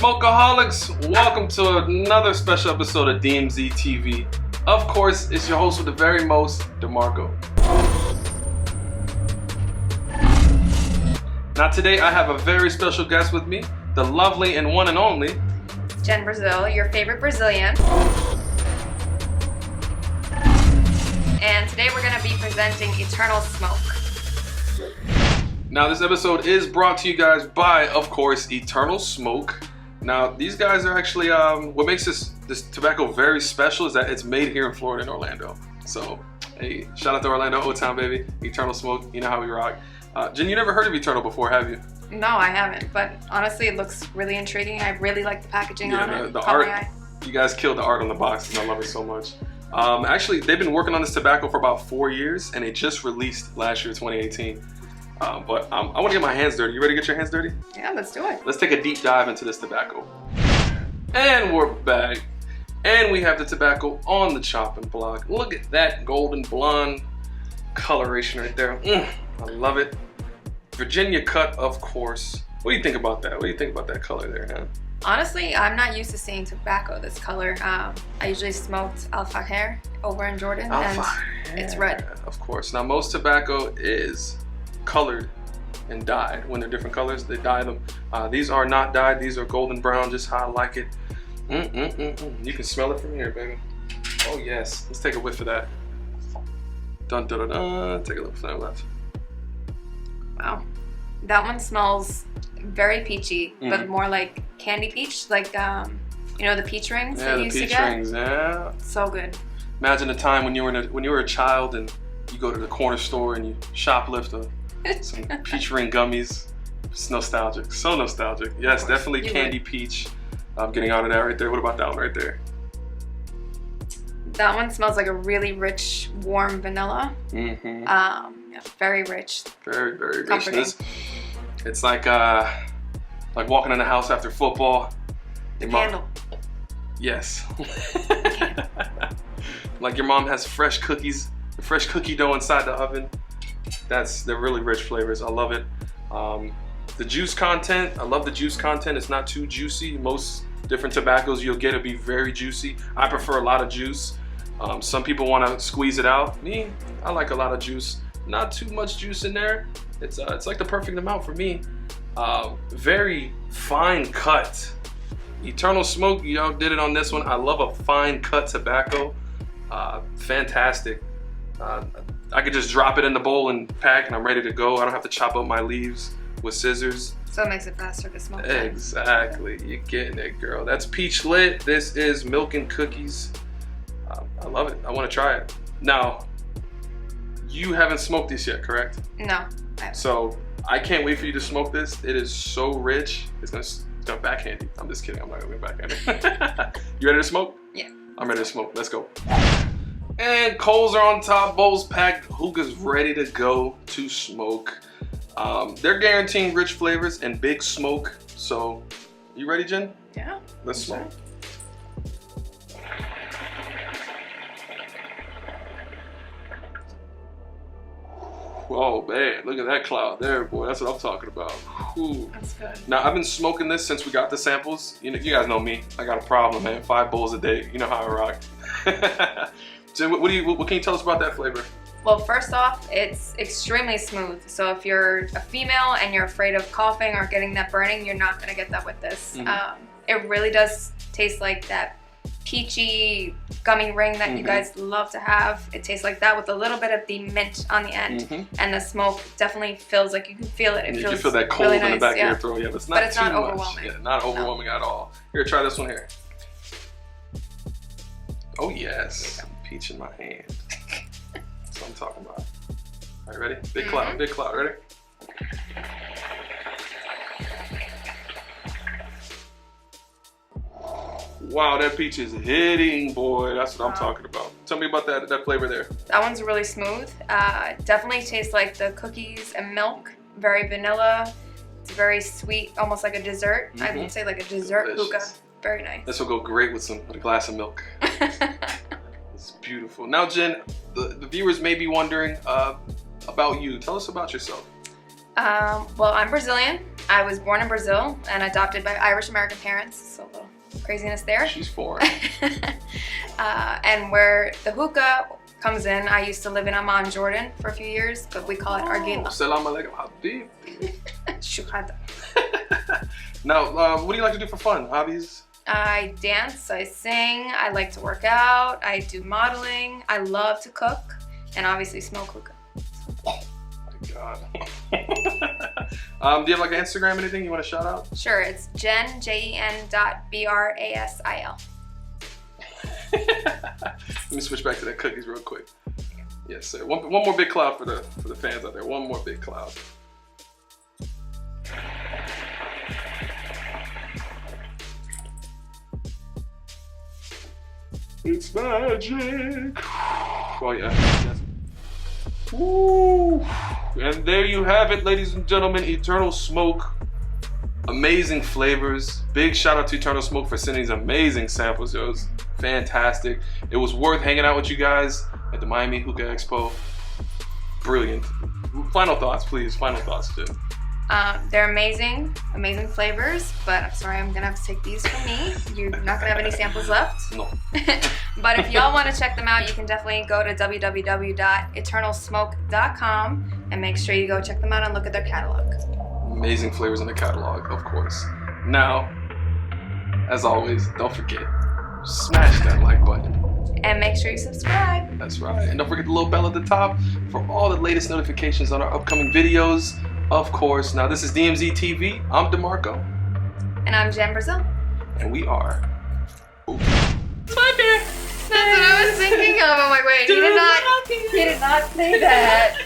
Smokeaholics, welcome to another special episode of DMZ TV. Of course, it's your host with the very most, DeMarco. Now today I have a very special guest with me, the lovely and one and only Jen Brazil, your favorite Brazilian. And today we're going to be presenting Eternal Smoke. Now this episode is brought to you guys by, of course, Eternal Smoke. Now these guys are actually, what makes this tobacco very special is that it's made here in Florida in Orlando. So, hey, shout out to Orlando, O-Town baby, Eternal Smoke, you know how we rock. Jen, you never heard of Eternal before, have you? No, I haven't, but honestly it looks really intriguing. I really like the packaging on it. The art, you guys killed the art on the box and I love it so much. Actually, they've been working on this tobacco for about 4 years and it just released last year, 2018. But I want to get my hands dirty. You ready to get your hands dirty? Yeah, let's do it. Let's take a deep dive into this tobacco. And we're back. And we have the tobacco on the chopping block. Look at that golden blonde coloration right there. I love it. Virginia cut, of course. What do you think about that? What do you think about that color there, huh? Honestly, I'm not used to seeing tobacco this color. I usually smoked Alfajor over in Jordan, and it's red. Of course. Now, most tobacco is colored and dyed. When they're different colors, they dye them. These are not dyed. These are golden brown, just how I like it. You can smell it from here, baby. Oh, yes. Let's take a whiff of that. Dun, dun, dun, dun. Take a look from that left. Wow. That one smells very peachy, but more like candy peach, like you know, the peach rings that you used to get? Yeah, the peach rings, yeah. So good. Imagine a time when you were a child and you go to the corner store and you shoplift some peach ring gummies. It's nostalgic, so nostalgic. Yes, definitely candy peach. I'm getting out of that right there. What about that one right there? That one smells like a really rich, warm vanilla. Yeah, very rich. Very, very rich. It's like walking in the house after football. The candle. Yes. Like your mom has fresh cookies, fresh cookie dough inside the oven. They're really rich flavors. I love it. The juice content, I love the juice content. It's not too juicy. Most different tobaccos you'll get will be very juicy. I prefer a lot of juice. Some people want to squeeze it out. Me, I like a lot of juice. Not too much juice in there. It's like the perfect amount for me. Very fine cut. Eternal Smoke, y'all did it on this one. I love a fine cut tobacco. Fantastic. I could just drop it in the bowl and pack and I'm ready to go. I don't have to chop up my leaves with scissors. So it makes it faster to smoke. Exactly. You're getting it, girl. That's peach lit. This is milk and cookies. I love it. I want to try it. Now, you haven't smoked this yet, correct? No, I haven't. So I can't wait for you to smoke this. It is so rich. It's gonna backhand you. I'm just kidding. I'm not gonna be backhand. You ready to smoke? Yeah. I'm ready to smoke. Let's go. And coals are on top, bowls packed, hookah's ready to go to smoke. They're guaranteeing rich flavors and big smoke. So, you ready, Jen? Yeah. Let's smoke. Oh man, look at that cloud there, boy. That's what I'm talking about. Whew. That's good. Now, I've been smoking this since we got the samples. You guys know me. I got a problem, man. 5 bowls a day. You know how I rock. Jen, what can you tell us about that flavor? Well, first off, it's extremely smooth. So if you're a female and you're afraid of coughing or getting that burning, you're not gonna get that with this. It really does taste like that peachy gummy ring that you guys love to have. It tastes like that with a little bit of the mint on the end. And the smoke definitely feels like you can feel it. You can feel that cold really in the back of your throat. Yeah, but it's not too overwhelming. Yeah, not overwhelming at all. Here, try this one here. Oh yes, peach in my hand. That's what I'm talking about. All right, ready? Big cloud, big cloud, ready? Wow, that peach is hitting, boy. That's what I'm talking about. Tell me about that flavor there. That one's really smooth. Definitely tastes like the cookies and milk. Very vanilla. It's very sweet, almost like a dessert. I would say like a dessert hookah. Very nice. This will go great with a glass of milk. It's beautiful. Now, Jen, the viewers may be wondering about you. Tell us about yourself. Well, I'm Brazilian. I was born in Brazil and adopted by Irish American parents, so a little craziness there. She's foreign. And where the hookah comes in, I used to live in Amman, Jordan for a few years, but we call it Argila. Salam alaikum, habib. Shukrada. Now, what do you like to do for fun? Hobbies? I dance, I sing, I like to work out, I do modeling, I love to cook, and obviously smoke hookah. Oh my God. Do you have like an Instagram, anything you want to shout out? Sure, it's jen.brasil. Let me switch back to the cookies real quick. Yes, sir. One more big cloud for the fans out there. One more big cloud. It's magic. Oh yeah. Yes. Woo. And there you have it, ladies and gentlemen. Eternal Smoke. Amazing flavors. Big shout out to Eternal Smoke for sending these amazing samples. It was fantastic. It was worth hanging out with you guys at the Miami Hookah Expo. Brilliant. Final thoughts, please. Final thoughts, Jen. They're amazing flavors, but I'm sorry, I'm gonna have to take these from me. You're not gonna have any samples left. No. But if y'all want to check them out, you can definitely go to www.eternalsmoke.com and make sure you go check them out and look at their catalog. Amazing flavors in the catalog, of course. Now, as always, don't forget, smash that like button. And make sure you subscribe. That's right. And don't forget the little bell at the top for all the latest notifications on our upcoming videos. Of course. Now, this is DMZ TV. I'm DeMarco. And I'm Jen Brazil. And we are... Ooh. That's what I was thinking of. I'm like, wait, he did not say that.